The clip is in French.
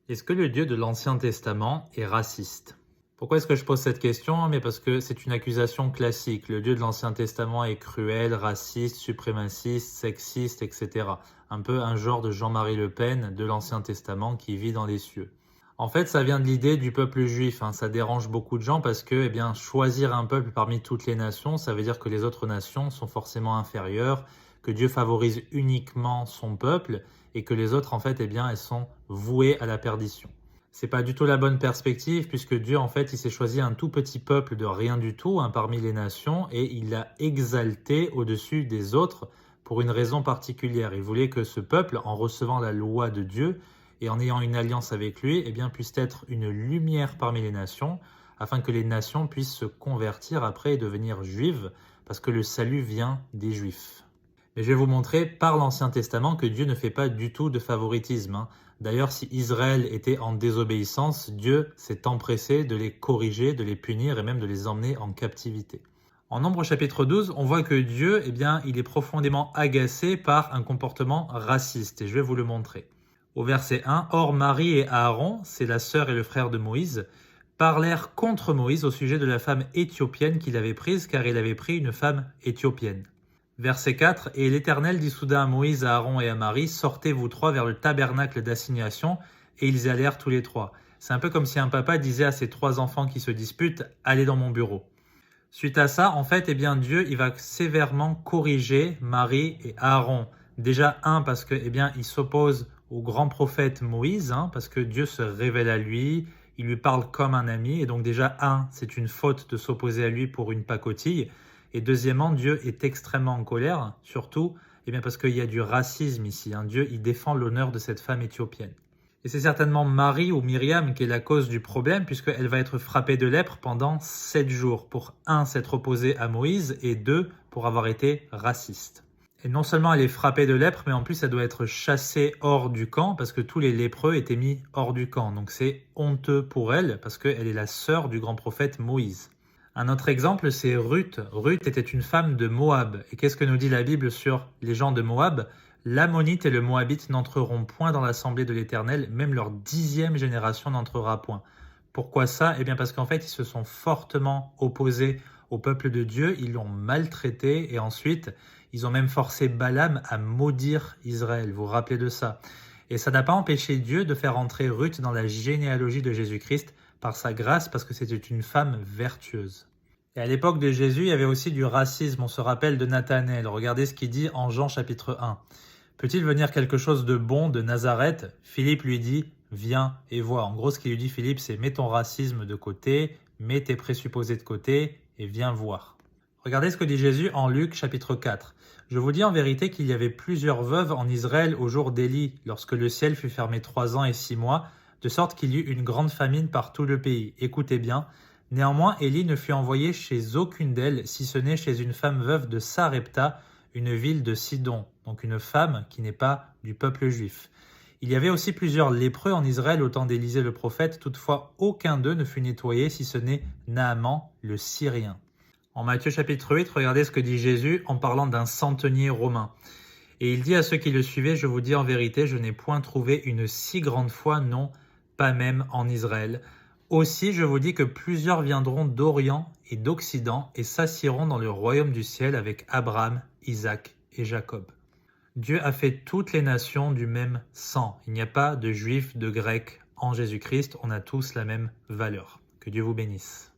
Est-ce que le Dieu de l'Ancien Testament est raciste? Pourquoi est-ce que je pose cette question? Mais parce que c'est une accusation classique. Le Dieu de l'Ancien Testament est cruel, raciste, suprémaciste, sexiste, etc. Un peu un genre de Jean-Marie Le Pen de l'Ancien Testament qui vit dans les cieux. En fait, ça vient de l'idée du peuple juif. Ça dérange beaucoup de gens parce que, choisir un peuple parmi toutes les nations, ça veut dire que les autres nations sont forcément inférieures, que Dieu favorise uniquement son peuple et que les autres, en fait, elles sont vouées à la perdition. C'est pas du tout la bonne perspective puisque Dieu, en fait, il s'est choisi un tout petit peuple de rien du tout, parmi les nations, et il l'a exalté au-dessus des autres pour une raison particulière. Il voulait que ce peuple, en recevant la loi de Dieu, et en ayant une alliance avec lui, puisse être une lumière parmi les nations, afin que les nations puissent se convertir après et devenir juives, parce que le salut vient des juifs. Mais je vais vous montrer par l'Ancien Testament que Dieu ne fait pas du tout de favoritisme. D'ailleurs, si Israël était en désobéissance, Dieu s'est empressé de les corriger, de les punir et même de les emmener en captivité. En Nombre chapitre 12, on voit que Dieu, il est profondément agacé par un comportement raciste, et je vais vous le montrer. Au verset 1, « Or Marie et Aaron, c'est la sœur et le frère de Moïse, parlèrent contre Moïse au sujet de la femme éthiopienne qu'il avait prise, car il avait pris une femme éthiopienne. » Verset 4, « Et l'Éternel dit soudain à Moïse, à Aaron et à Marie, sortez vous trois vers le tabernacle d'assignation, et ils y allèrent tous les trois. » C'est un peu comme si un papa disait à ses trois enfants qui se disputent, « Allez dans mon bureau. » Suite à ça, en fait, Dieu, il va sévèrement corriger Marie et Aaron. Déjà, parce que, il s'oppose au grand prophète Moïse, parce que Dieu se révèle à lui, il lui parle comme un ami, et donc déjà, c'est une faute de s'opposer à lui pour une pacotille. Et deuxièmement, Dieu est extrêmement en colère, surtout, parce qu'il y a du racisme ici. Dieu, il défend l'honneur de cette femme éthiopienne. Et c'est certainement Marie ou Myriam qui est la cause du problème, puisqu'elle va être frappée de lèpre pendant 7 jours, pour s'être opposée à Moïse, et 2, pour avoir été raciste. Et non seulement elle est frappée de lèpre, mais en plus elle doit être chassée hors du camp, parce que tous les lépreux étaient mis hors du camp. Donc c'est honteux pour elle, parce qu'elle est la sœur du grand prophète Moïse. Un autre exemple, c'est Ruth. Ruth était une femme de Moab. Et qu'est-ce que nous dit la Bible sur les gens de Moab? L'Ammonite et le Moabite n'entreront point dans l'assemblée de l'Éternel, même leur 10e génération n'entrera point. Pourquoi ça? Parce qu'en fait, ils se sont fortement opposés au peuple de Dieu, ils l'ont maltraité, et ensuite, ils ont même forcé Balaam à maudire Israël. Vous vous rappelez de ça? Et ça n'a pas empêché Dieu de faire entrer Ruth dans la généalogie de Jésus-Christ par sa grâce, parce que c'était une femme vertueuse. Et à l'époque de Jésus, il y avait aussi du racisme. On se rappelle de Nathanaël. Regardez ce qu'il dit en Jean chapitre 1. « Peut-il venir quelque chose de bon de Nazareth ?» Philippe lui dit « Viens et vois ». En gros, ce qu'il lui dit Philippe, c'est « Mets ton racisme de côté, mets tes présupposés de côté et viens voir ». Regardez ce que dit Jésus en Luc chapitre 4. « Je vous dis en vérité qu'il y avait plusieurs veuves en Israël au jour d'Élie, lorsque le ciel fut fermé 3 ans et 6 mois, de sorte qu'il y eut une grande famine par tout le pays. Écoutez bien. Néanmoins, Élie ne fut envoyé chez aucune d'elles, si ce n'est chez une femme veuve de Sarepta, une ville de Sidon, donc une femme qui n'est pas du peuple juif. Il y avait aussi plusieurs lépreux en Israël au temps d'Élisée le prophète, toutefois aucun d'eux ne fut nettoyé, si ce n'est Naaman le Syrien. » En Matthieu chapitre 8, regardez ce que dit Jésus en parlant d'un centenier romain. Et il dit à ceux qui le suivaient, « Je vous dis en vérité, je n'ai point trouvé une si grande foi, non, pas même en Israël. Aussi, je vous dis que plusieurs viendront d'Orient et d'Occident et s'assieront dans le royaume du ciel avec Abraham, Isaac et Jacob. » Dieu a fait toutes les nations du même sang. Il n'y a pas de juifs, de grecs en Jésus-Christ. On a tous la même valeur. Que Dieu vous bénisse.